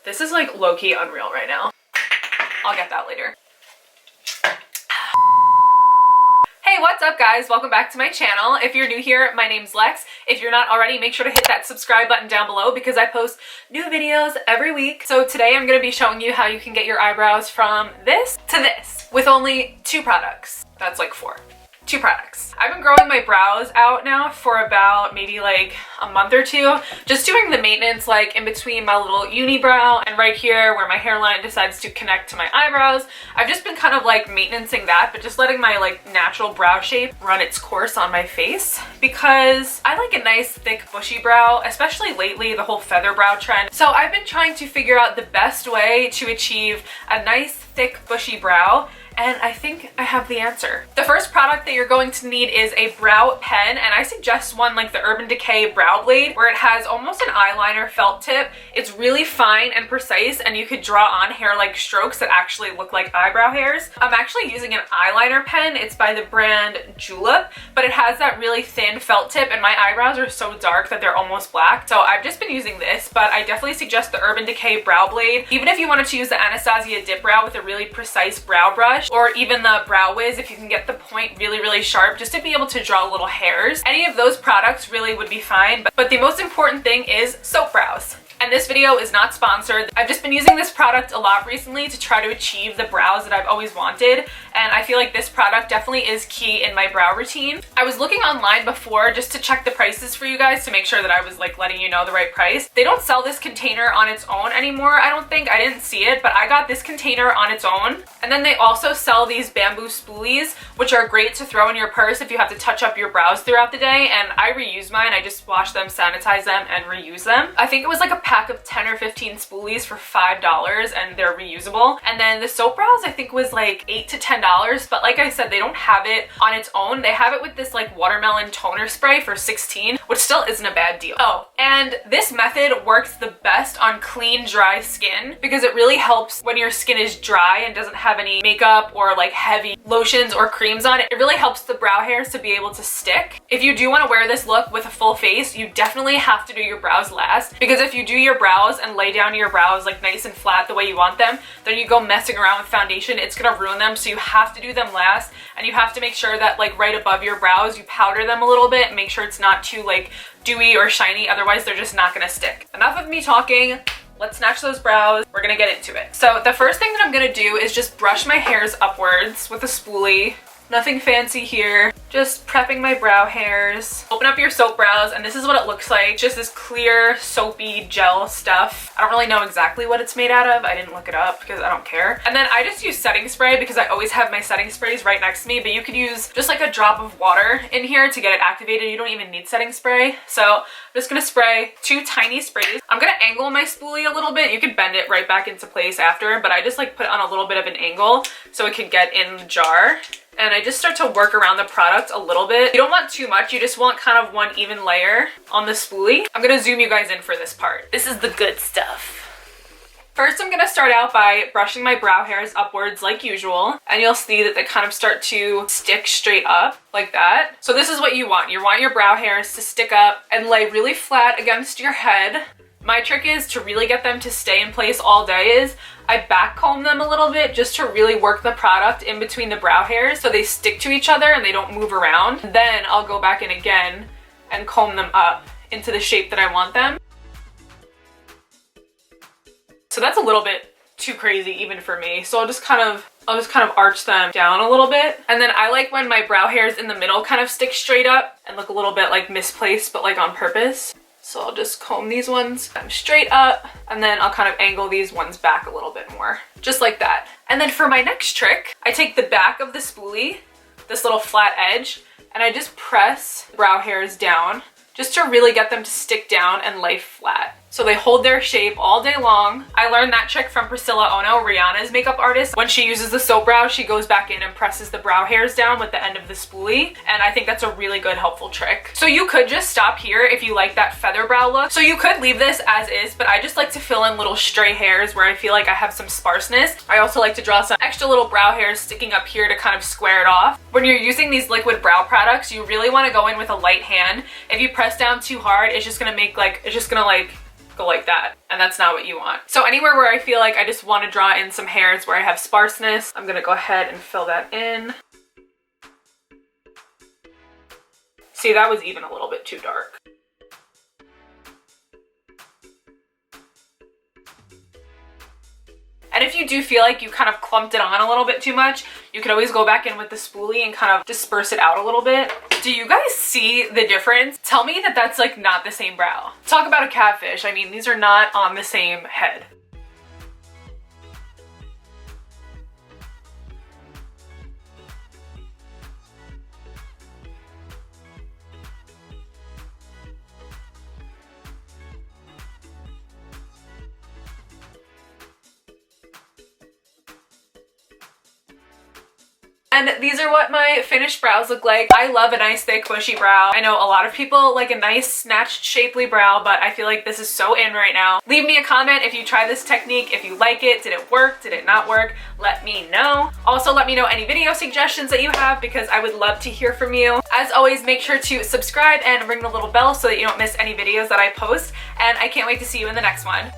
This is like low-key unreal right now. I'll get that later. Hey, what's up guys? Welcome back to my channel. If you're new here, my name's Lex. If you're not already, make sure to hit that subscribe button down below because I post new videos every week. So today I'm going to be showing you how you can get your eyebrows from this to this with only 2 products. That's like 4. 2 products. I've been growing my brows out now for about maybe like a month or 2. Just doing the maintenance like in between my little unibrow and right here where my hairline decides to connect to my eyebrows. I've just been kind of like maintenancing that, but just letting my like natural brow shape run its course on my face because I like a nice thick bushy brow, especially lately the whole feather brow trend. So I've been trying to figure out the best way to achieve a nice thick bushy brow, and I think I have the answer. The first product that you're going to need is a brow pen, and I suggest one like the Urban Decay Brow Blade where it has almost an eyeliner felt tip. It's really fine and precise, and you could draw on hair-like strokes that actually look like eyebrow hairs. I'm actually using an eyeliner pen. It's by the brand Julep, but it has that really thin felt tip, and my eyebrows are so dark that they're almost black. So I've just been using this, but I definitely suggest the Urban Decay Brow Blade. Even if you wanted to use the Anastasia Dip Brow with a really precise brow brush, or even the Brow Wiz if you can get the point really sharp just to be able to draw little hairs. Any of those products really would be fine, but the most important thing is soap brows. And this video is not sponsored. I've just been using this product a lot recently to try to achieve the brows that I've always wanted, and I feel like this product definitely is key in my brow routine. I was looking online before just to check the prices for you guys to make sure that I was like letting you know the right price. They don't sell this container on its own anymore, I don't think. I didn't see it, but I got this container on its own. And then they also sell these bamboo spoolies, which are great to throw in your purse if you have to touch up your brows throughout the day, and I reuse mine. I just wash them, sanitize them, and reuse them. I think it was like a pack of 10 or 15 spoolies for $5, and they're reusable. And then the soap brows I think was like $8 to $10, but like I said, they don't have it on its own. They have it with this like watermelon toner spray for $16, which still isn't a bad deal. Oh, and this method works the best on clean, dry skin because it really helps when your skin is dry and doesn't have any makeup or like heavy lotions or creams on it. It really helps the brow hairs to be able to stick. If you do want to wear this look with a full face, you definitely have to do your brows last, because if you do your brows and lay down your brows like nice and flat the way you want them, then you go messing around with foundation, it's gonna ruin them. So you have to do them last, and you have to make sure that like right above your brows you powder them a little bit, make sure it's not too like dewy or shiny, otherwise they're just not gonna stick. Enough of me talking. Let's snatch those brows. We're gonna get into it. So the first thing that I'm gonna do is just brush my hairs upwards with a spoolie. Nothing fancy here, just prepping my brow hairs. Open up your soap brows, and this is what it looks like. Just this clear, soapy gel stuff. I don't really know exactly what it's made out of. I didn't look it up because I don't care. And then I just use setting spray because I always have my setting sprays right next to me, but you could use just like a drop of water in here to get it activated. You don't even need setting spray. So I'm just gonna spray 2 tiny sprays. I'm gonna angle my spoolie a little bit. You can bend it right back into place after, but I just like put it on a little bit of an angle so it can get in the jar. And I just start to work around the product a little bit. You don't want too much, you just want kind of one even layer on the spoolie. I'm gonna zoom you guys in for this part. This is the good stuff. First, I'm gonna start out by brushing my brow hairs upwards like usual, and you'll see that they kind of start to stick straight up like that. So this is what you want. You want your brow hairs to stick up and lay really flat against your head. My trick is to really get them to stay in place all day is I back comb them a little bit just to really work the product in between the brow hairs so they stick to each other and they don't move around. Then I'll go back in again and comb them up into the shape that I want them. So that's a little bit too crazy even for me. So I'll just kind of arch them down a little bit. And then I like when my brow hairs in the middle kind of stick straight up and look a little bit like misplaced, but like on purpose. So I'll just comb these ones straight up, and then I'll kind of angle these ones back a little bit more, just like that. And then for my next trick, I take the back of the spoolie, this little flat edge, and I just press brow hairs down just to really get them to stick down and lay flat. So they hold their shape all day long. I learned that trick from Priscilla Ono, Rihanna's makeup artist. When she uses the soap brow, she goes back in and presses the brow hairs down with the end of the spoolie. And I think that's a really good, helpful trick. So you could just stop here if you like that feather brow look. So you could leave this as is, but I just like to fill in little stray hairs where I feel like I have some sparseness. I also like to draw some extra little brow hairs sticking up here to kind of square it off. When you're using these liquid brow products, you really want to go in with a light hand. If you press down too hard, it's just gonna make like, go like that, and that's not what you want. So anywhere where I feel like I just want to draw in some hairs where I have sparseness, I'm gonna go ahead and fill that in. See, that was even a little bit too dark. And if you do feel like you kind of clumped it on a little bit too much, you could always go back in with the spoolie and kind of disperse it out a little bit. Do you guys see the difference? Tell me that that's like not the same brow. Talk about a catfish. I mean, these are not on the same head. And these are what my finished brows look like. I love a nice thick bushy brow. I know a lot of people like a nice snatched shapely brow, but I feel like this is so in right now. Leave me a comment if you try this technique, if you like it. Did it work? Did it not work? Let me know. Also, let me know any video suggestions that you have because I would love to hear from you. As always, make sure to subscribe and ring the little bell so that you don't miss any videos that I post. And I can't wait to see you in the next one.